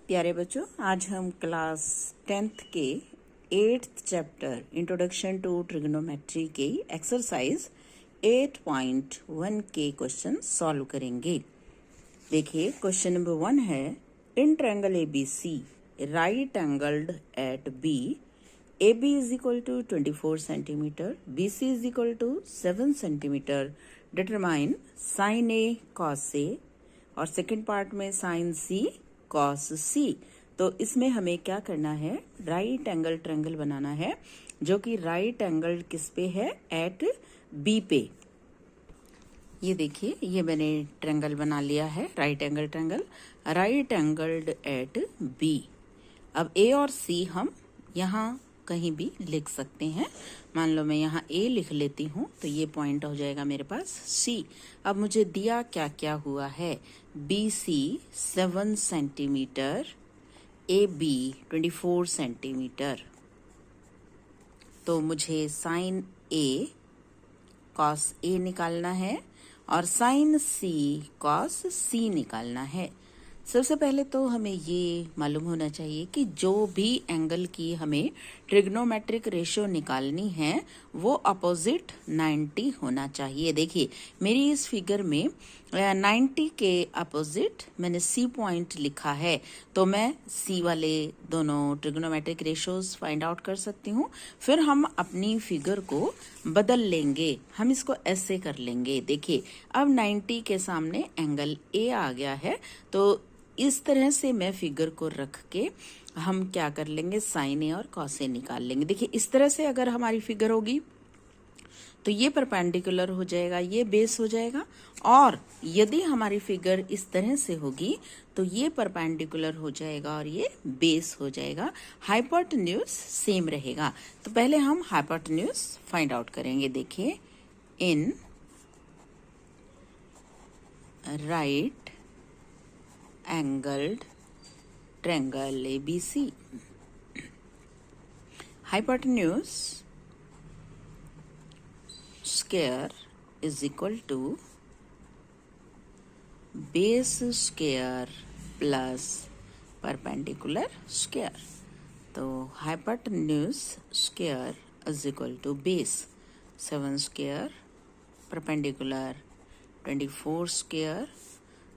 प्यारे बच्चों, आज हम क्लास 10th के 8th chapter introduction to trigonometry के एक्सरसाइज 8.1 के क्वेश्चन सॉल्व करेंगे। देखिए, क्वेश्चन नंबर 1 है, in triangle ABC right angled at B, AB is equal to 24 centimetre, BC is equal to 7 centimetre, determine sine A cos A और second part में sine C cos C। तो इसमें हमें क्या करना है, राइट एंगल ट्रायंगल बनाना है जो कि राइट एंगल किस पे है, एट B पे। ये देखिए, ये मैंने ट्रायंगल बना लिया है, right angle triangle, right angled at B। अब A और C हम यहाँ कहीं भी लिख सकते हैं। मान लो मैं यहाँ A लिख लेती हूँ तो ये पॉइंट हो जाएगा मेरे पास C। अब मुझे दिया क्या क्या हुआ है, BC 7 सेंटीमीटर, AB 24 सेंटीमीटर। तो मुझे साइन A cos A निकालना है और साइन C cos C निकालना है। सबसे पहले तो हमें ये मालूम होना चाहिए कि जो भी एंगल की हमें ट्रिग्नोमेट्रिक रेशियो निकालनी है वो अपोजिट 90 होना चाहिए। देखिए, मेरी इस फिगर में 90 के अपोजिट मैंने C पॉइंट लिखा है, तो मैं C वाले दोनों ट्रिग्नोमेट्रिक रेशियोज फाइंड आउट कर सकती हूँ। फिर हम अपनी फिगर को बदल लेंगे, हम इसको ऐसे कर लेंगे। देखिए, अब 90 के सामने एंगल A आ गया है, तो इस तरह से मैं फिगर को रख के हम क्या कर लेंगे, साइन A और कॉस A निकाल लेंगे। देखिए, इस तरह से अगर हमारी फिगर होगी तो ये परपेंडिकुलर हो जाएगा, ये बेस हो जाएगा। और यदि हमारी फिगर इस तरह से होगी तो ये परपेंडिकुलर हो जाएगा और ये बेस हो जाएगा। हाइपोटेन्यूज सेम रहेगा। तो पहले हम हाइपोटेन्यूज फाइंड आउट करेंगे। देखिए, in right angled triangle ABC, hypotenuse square is equal to base square plus perpendicular square। तो hypotenuse square is equal to base 7 square, perpendicular 24 square।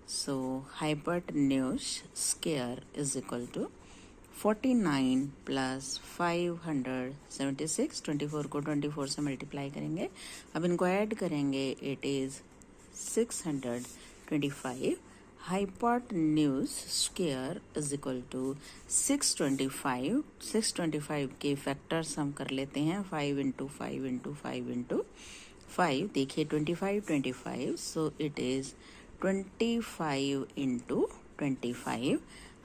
So hypotenuse square is equal to 49 plus 576। 24 को 24 से multiply करेंगे, अब इनको add करेंगे, it is 625। Hypotenuse square is equal to 625। 625 के factors हम कर लेते हैं, 5 इंटू 5 इंटू 5 इंटू 5। देखिए, 25 25, so it is 25 into 25।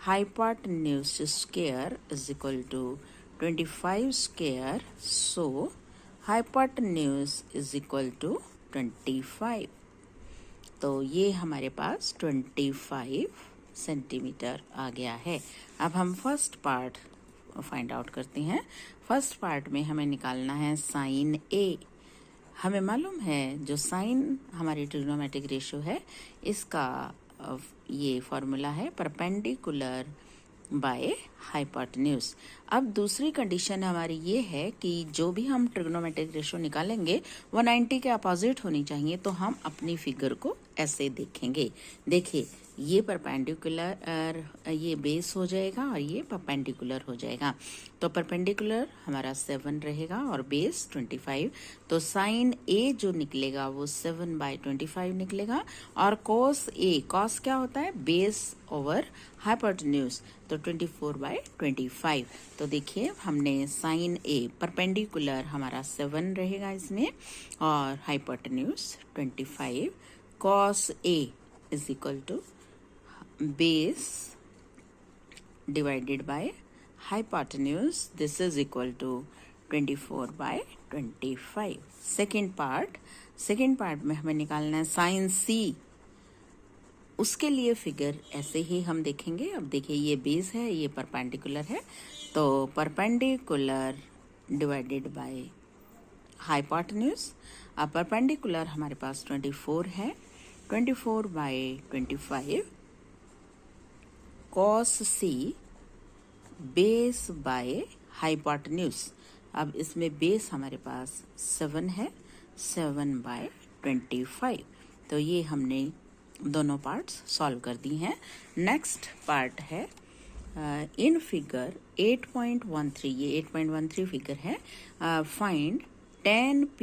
Hypotenuse square is equal to 25 square, so hypotenuse is equal to 25। तो ये हमारे पास 25 सेंटीमीटर आ गया है। अब हम फर्स्ट पार्ट फाइंड आउट करते हैं। फर्स्ट पार्ट में हमें निकालना है साइन A। हमें मालूम है जो साइन हमारी ट्रिग्नोमेट्रिक रेशियो है, इसका ये फॉर्मूला है परपेंडिकुलर बाय हाइपोटेन्यूज। अब दूसरी कंडीशन हमारी ये है कि जो भी हम ट्रिग्नोमेट्रिक रेशियो निकालेंगे वो 90 के अपोजिट होनी चाहिए। तो हम अपनी फिगर को ऐसे देखेंगे। देखिए, ये परपेंडिकुलर, ये बेस हो जाएगा और ये परपेंडिकुलर हो जाएगा। तो परपेंडिकुलर हमारा 7 रहेगा और बेस 25। तो साइन A जो निकलेगा वो 7/25 निकलेगा। और कॉस A, कॉस क्या होता है, बेस ओवर हाइपोटेन्यूज, तो 24/25। तो देखिए, हमने साइन A परपेंडिकुलर हमारा 7 रहेगा इसमें और हाइपोटेन्यूज 25। Cos A is equal to base divided by hypotenuse, this is equal to 24/25। Second part में हमें निकालना है साइन C। उसके लिए फिगर ऐसे ही हम देखेंगे। अब देखिए, ये बेस है, ये परपेंडिकुलर है, तो परपेंडिकुलर डिवाइडेड बाय हाइपोटेन्यूज। अब परपेंडिकुलर हमारे पास 24 है, 24/25 cos C base by hypotenuse. अब इसमें बेस हमारे पास 7 है, 7/25। तो ये हमने दोनों पार्ट्स सॉल्व कर दी हैं। नेक्स्ट पार्ट है इन फिगर 8.13, ये 8.13 फिगर है। Find tan p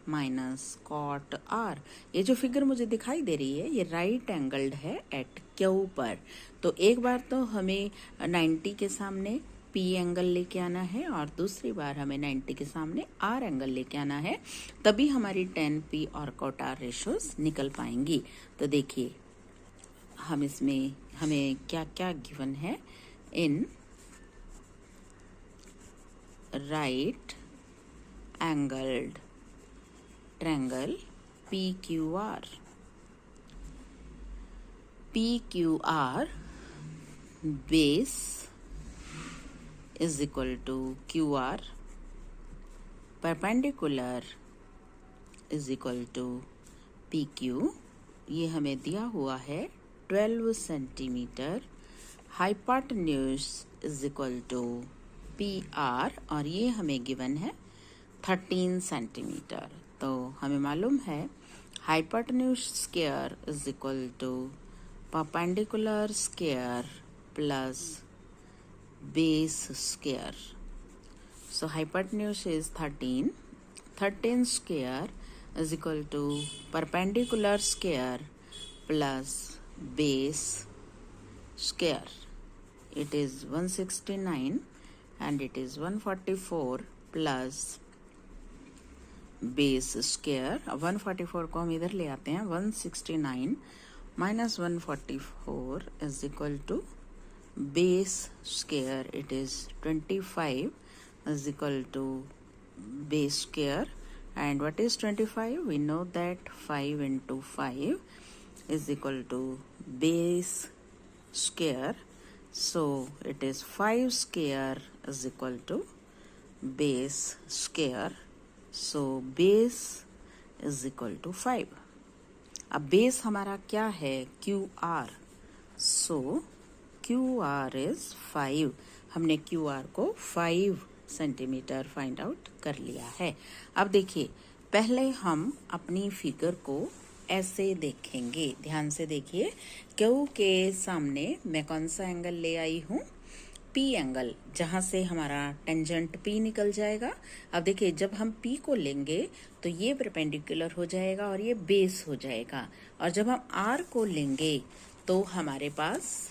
minus cot r। ये जो फिगर मुझे दिखाई दे रही है ये राइट एंगल्ड है एट Q पर। तो एक बार तो हमें 90 के सामने P एंगल लेके आना है और दूसरी बार हमें 90 के सामने R एंगल लेके आना है, तभी हमारी tan p और cot r रेशोज निकल पाएंगी। तो देखिए हम इसमें हमें क्या क्या गिवन है। In right angled triangle PQR, PQR base is equal to QR, perpendicular is equal to PQ। ये हमें दिया हुआ है 12 centimetre. Hypotenuse is equal to PR और ये हमें गिवन है 13 सेंटीमीटर। तो हमें मालूम है hypotenuse square is equal to perpendicular square plus base square. So hypotenuse is 13. 13 square is equal to perpendicular square plus base square. It is 169 and it is 144 plus base square। अब 144 को हम इधर ले आते हैं। 169 minus 144 is equal to base square। It is 25 is equal to base square, and what is 25? We know that 5 into 5 is equal to base square, so it is 5 square is equal to base square, so base is equal to 5। अब base हमारा क्या है? QR, so QR is 5। हमने QR को 5 centimetre find out कर लिया है। अब देखिए पहले हम अपनी फिगर को ऐसे देखेंगे, ध्यान से देखिए। Q के सामने मैं कौन सा एंगल ले आई हूँ? P एंगल, जहां से हमारा टेंजेंट P निकल जाएगा। अब देखिए जब हम P को लेंगे तो ये परपेंडिकुलर हो जाएगा और ये बेस हो जाएगा, और जब हम R को लेंगे तो हमारे पास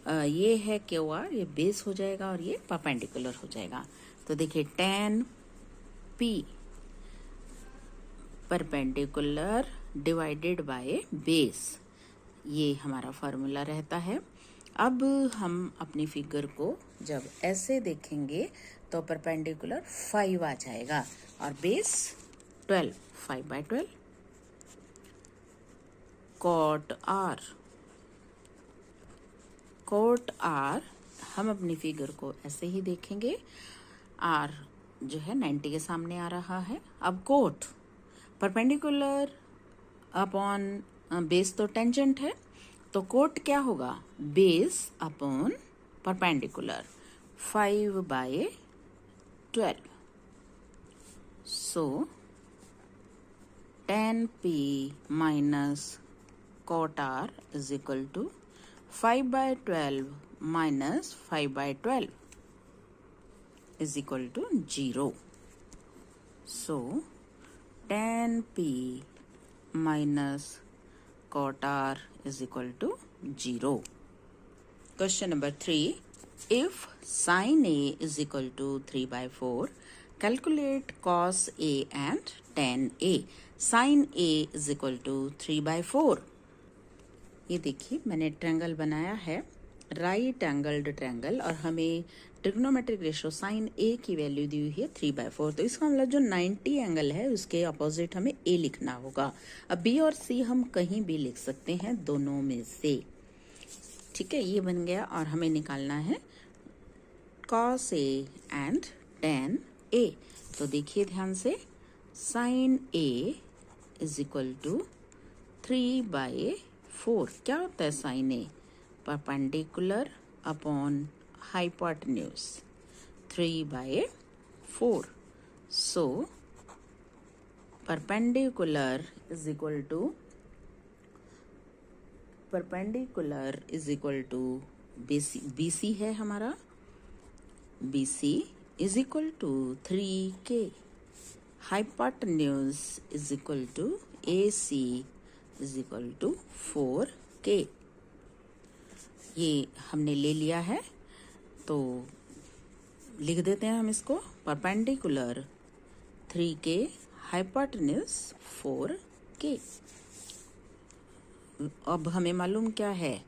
ये है QR, ये बेस हो जाएगा और ये परपेंडिकुलर हो जाएगा। तो देखिए tan P perpendicular divided by base, ये हमारा फॉर्मूला रहता है। अब हम अपनी फिगर को जब ऐसे देखेंगे तो परपेंडिकुलर 5 आ जाएगा और base 12, 5/12। cot R, cot R हम अपनी फिगर को ऐसे ही देखेंगे। R जो है 90 के सामने आ रहा है। अब कोट परपेंडिकुलर अपॉन बेस तो टेंजेंट है, तो कोट क्या होगा? Base upon perpendicular, 5/12। So tan P minus cot R is equal to 5/12 minus 5/12 is equal to 0. So tan P minus cot R is equal to 0. Question number 3. If sin A is equal to 3/4, calculate cos A and tan A. Sin A is equal to 3/4. ये देखिए मैंने triangle बनाया है, right angled triangle, और हमें trigonometric ratio sign ए की value दी हुई है 3/4। तो इसका मतलब जो 90 एंगल है उसके अपोजिट हमें ए लिखना होगा। अब बी और सी हम कहीं भी लिख सकते हैं दोनों में से, ठीक है। ये बन गया और हमें निकालना है cos A and tan A। तो देखिए ध्यान से, sine A is equal to 3/4। क्या होता है sine A? perpendicular upon hypotenuse 3/4. So perpendicular is equal to BC है हमारा, BC is equal to 3K. Hypotenuse is equal to AC is equal to 4K. ये हमने ले लिया है, तो लिख देते हैं हम इसको, परपेंडिकुलर 3K, हाइपोटेन्यूज 4K. अब हमें मालूम क्या है,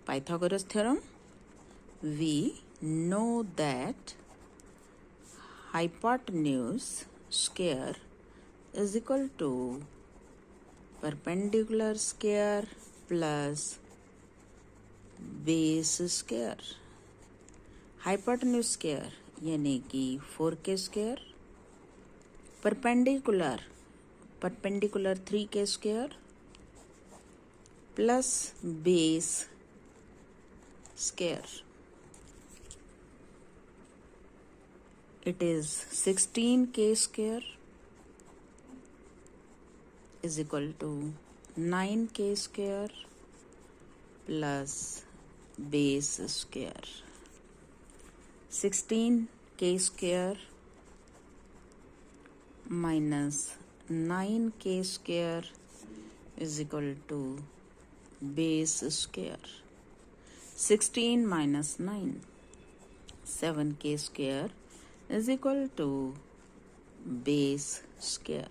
Pythagoras theorem. We know that hypotenuse square is equal to perpendicular square plus base square. hypotenuse square यानी कि 4K square, perpendicular 3K square plus base square. It is 16K square is equal to 9K square plus base square. 16K square minus 9K square is equal to base square. 16 minus 9, 7K square is equal to base square.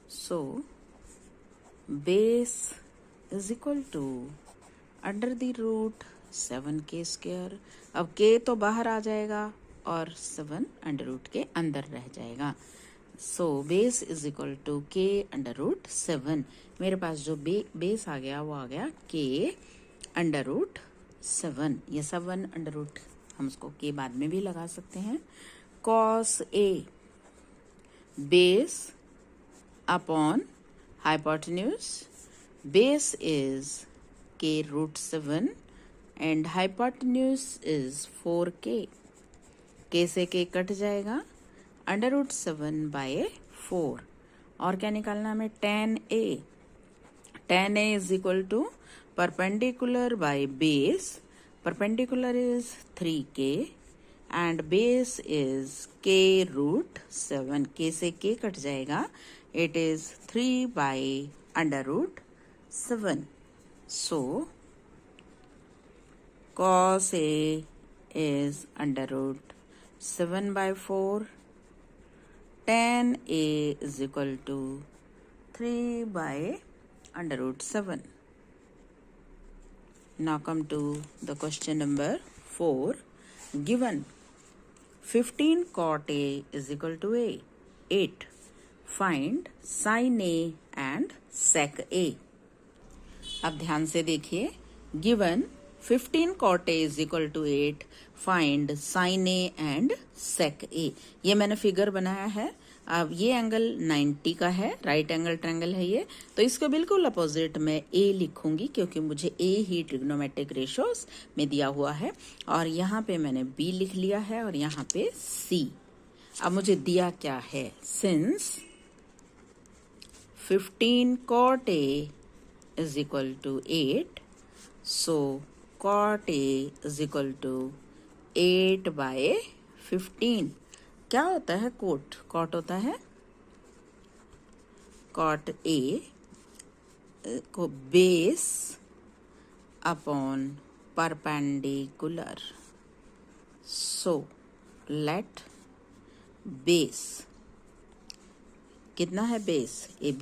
So base is equal to under the root 7K square. अब K तो बाहर आ जाएगा और 7 under root के अंदर रह जाएगा. So base is equal to K under root 7. मेरे पास जो बेस आ गया वो आ गया K अंडर रूट 7. ये 7 अंडर रूट हम उसको के बाद में भी लगा सकते हैं. cos A base upon hypotenuse. Base is K root 7 and hypotenuse is 4K. K से K कट जाएगा, अंडर रूट 7/4. और क्या निकालना हमें, tan A. tan A is equal to perpendicular by base. Perpendicular is 3K and base is K root 7. K से K cut जाएगा. It is 3/√7. So cos A is under root 7/4. Tan A is equal to 3/√7. Now come to the question number 4. Given 15 cot A is equal to 8. Find sin A and sec A. अब ध्यान से देखिए, given 15 cot A is equal to 8. Find sin A and sec A. ये मैंने figure बनाया है. अब ये एंगल 90 का है, राइट एंगल ट्रायंगल है ये, तो इसको बिल्कुल अपोजिट में A लिखूंगी क्योंकि मुझे A ही ट्रिग्नोमेट्रिक रेशियोज में दिया हुआ है. और यहाँ पे मैंने B लिख लिया है और यहाँ पे C. अब मुझे दिया क्या है, since 15 cot A is equal to 8, so cot A is equal to 8/15. क्या होता है कोट? कॉट होता है कॉट ए को base upon perpendicular. So let base कितना है, base A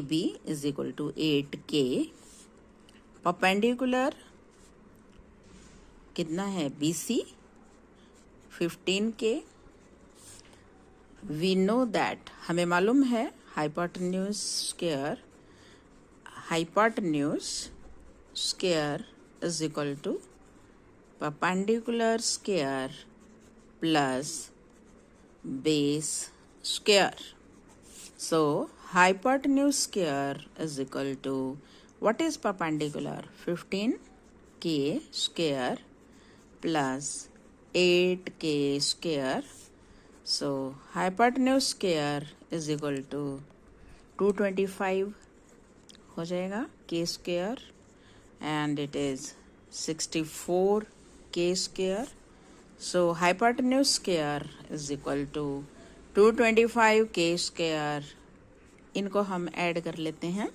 B is equal to 8K. Perpendicular कितना है, BC 15K. We know that, हमें मालूम है hypotenuse square is equal to perpendicular square plus base square. So hypotenuse square is equal to What is perpendicular? 15k square plus 8k square. So hypotenuse square is equal to 225 हो जाएगा k square and it is 64k square. So hypotenuse square is equal to 225k square. इनको हम add कर लेते हैं,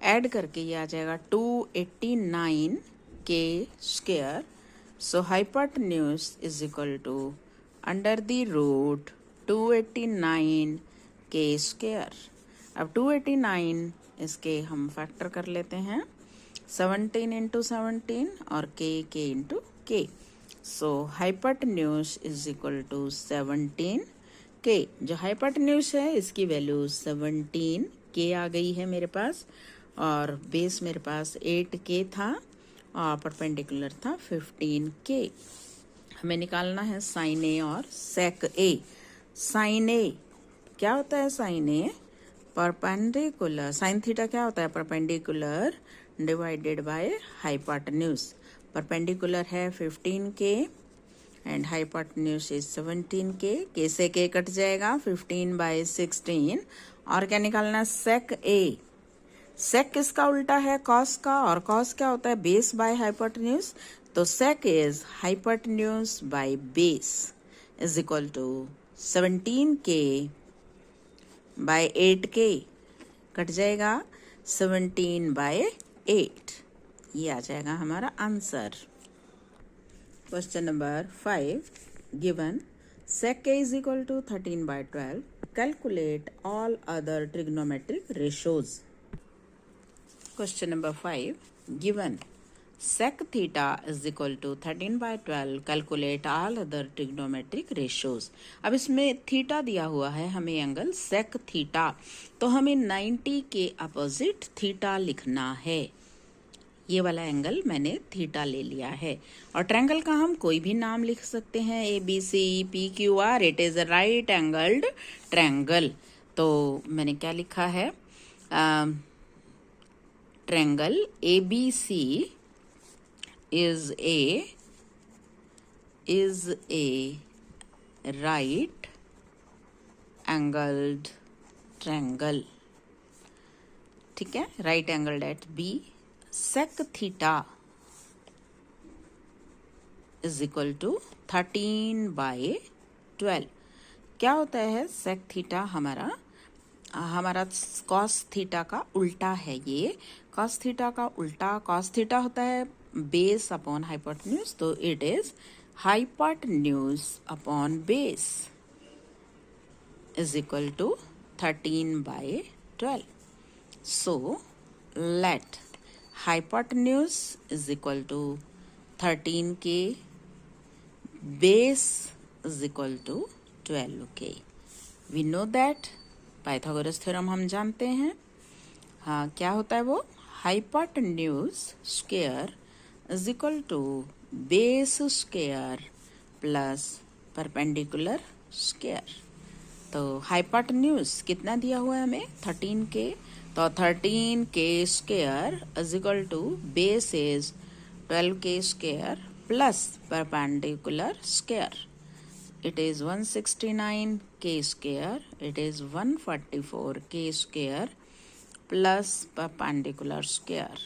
add करके ये आ जाएगा 289k square. So hypotenuse is equal to under the root 289k square. अब 289 इसके हम फैक्टर कर लेते हैं 17 into 17 और k into k. So hypotenuse is equal to 17k. जो hypotenuse है इसकी वैल्यू 17k आ गई है मेरे पास, और बेस मेरे पास 8k था और परपेंडिकुलर था 15k. हमें निकालना है साइन ए और सेक ए. साइन ए क्या होता है? साइन ए परपेंडिकुलर, साइन थीटा क्या होता है? Perpendicular divided by hypotenuse. Perpendicular है 15k and hypotenuse is 17k. k से k कट जाएगा 15/16. और क्या निकालना है? सेक ए. सेक किसका उल्टा है? कॉस का, और कॉस क्या होता है? Base by hypotenuse. तो sec is hypotenuse by base is equal to 17k by 8k. Cut जाएगा 17/8. ये आ जाएगा हमारा answer. Question number 5 given sec k is equal to 13/12. Calculate all other trigonometric ratios. Question number 5 given sec theta is equal to 13/12. Calculate all other trigonometric ratios. अब इसमें theta दिया हुआ है हमें एंगल sec थीटा, तो हमें 90 के opposite theta लिखना है. ये वाला एंगल मैंने थीटा ले लिया है. और ट्रायंगल का हम कोई भी नाम लिख सकते हैं, ABCPQR. It is a right angled triangle. तो मैंने क्या लिखा है? Triangle ABC is a right angled triangle. ठीक है, right angled at B. Sec theta is equal to 13/12. क्या होता है sec theta? हमारा cos theta का उल्टा है. ये cos theta का उल्टा, cos theta होता है बेस अपॉन हाइपोटेन्यूज, तो it is hypotenuse upon base is equal to 13/12. So let hypotenuse is equal to 13k, base is equal to 12k. We know that Pythagoras theorem हम जानते हैं. हाँ, क्या होता है वो? Hypotenuse square is equal to base square plus perpendicular square. तो hypotenuse कितना दिया हुआ है हमें? 13k. तो 13k square is equal to base is 12k square plus perpendicular square. It is 169k square. It is 144k square plus perpendicular square.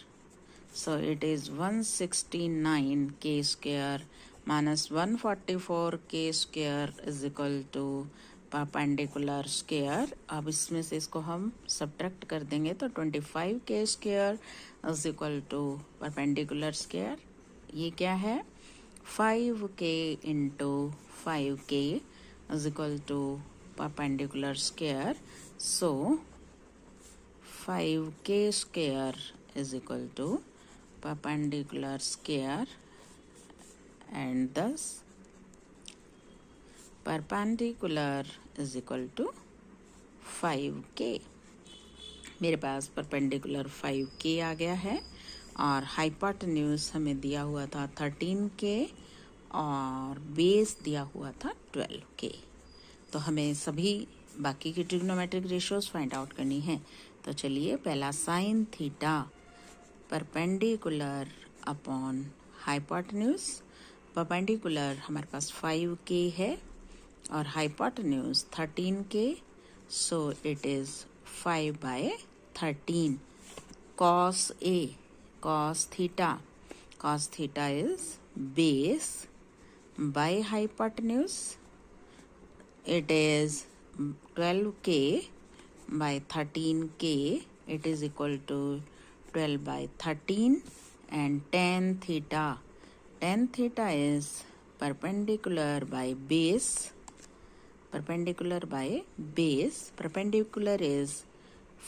So it is 169k square minus 144k square is equal to perpendicular square. अब इसमें से इसको हम subtract कर देंगे तो 25k square is equal to perpendicular square. ये क्या है? 5k into 5k is equal to perpendicular square. So 5k square is equal to perpendicular square and thus perpendicular is equal to 5k. मेरे पास perpendicular 5k आ गया है और hypotenuse हमें दिया हुआ था 13k और बेस दिया हुआ था 12k. तो हमें सभी बाकी की ट्रिग्नोमेट्रिक रेशियोज फाइंड आउट करनी है. तो चलिए, पहला sine theta. Perpendicular upon hypotenuse. Perpendicular हमारे पास 5k है और hypotenuse 13k, so it is 5/13। cos A, cos theta is base by hypotenuse. It is 12k by 13k, it is equal to 12/13. And tan theta is perpendicular by base. Perpendicular is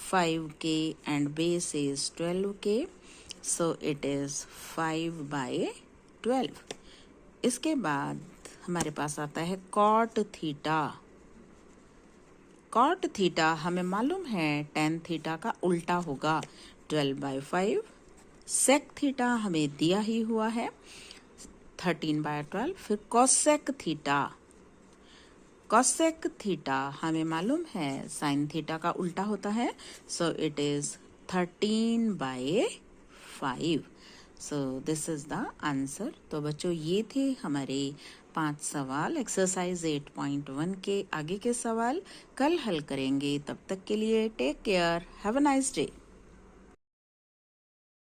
5k and base is 12k, so it is 5/12. इसके बाद हमारे पास आता है cot theta हमें मालूम है tan theta का उल्टा होगा 12/5। sec थीटा हमें दिया ही हुआ है 13/12। फिर cosec थीटा हमें मालूम है sin थीटा का उल्टा होता है, so it is 13/5। So this is the answer. तो बच्चों ये थे हमारे 5 सवाल एक्सरसाइज 8.1 के। आगे के सवाल कल हल करेंगे। तब तक के लिए take care, have a nice day.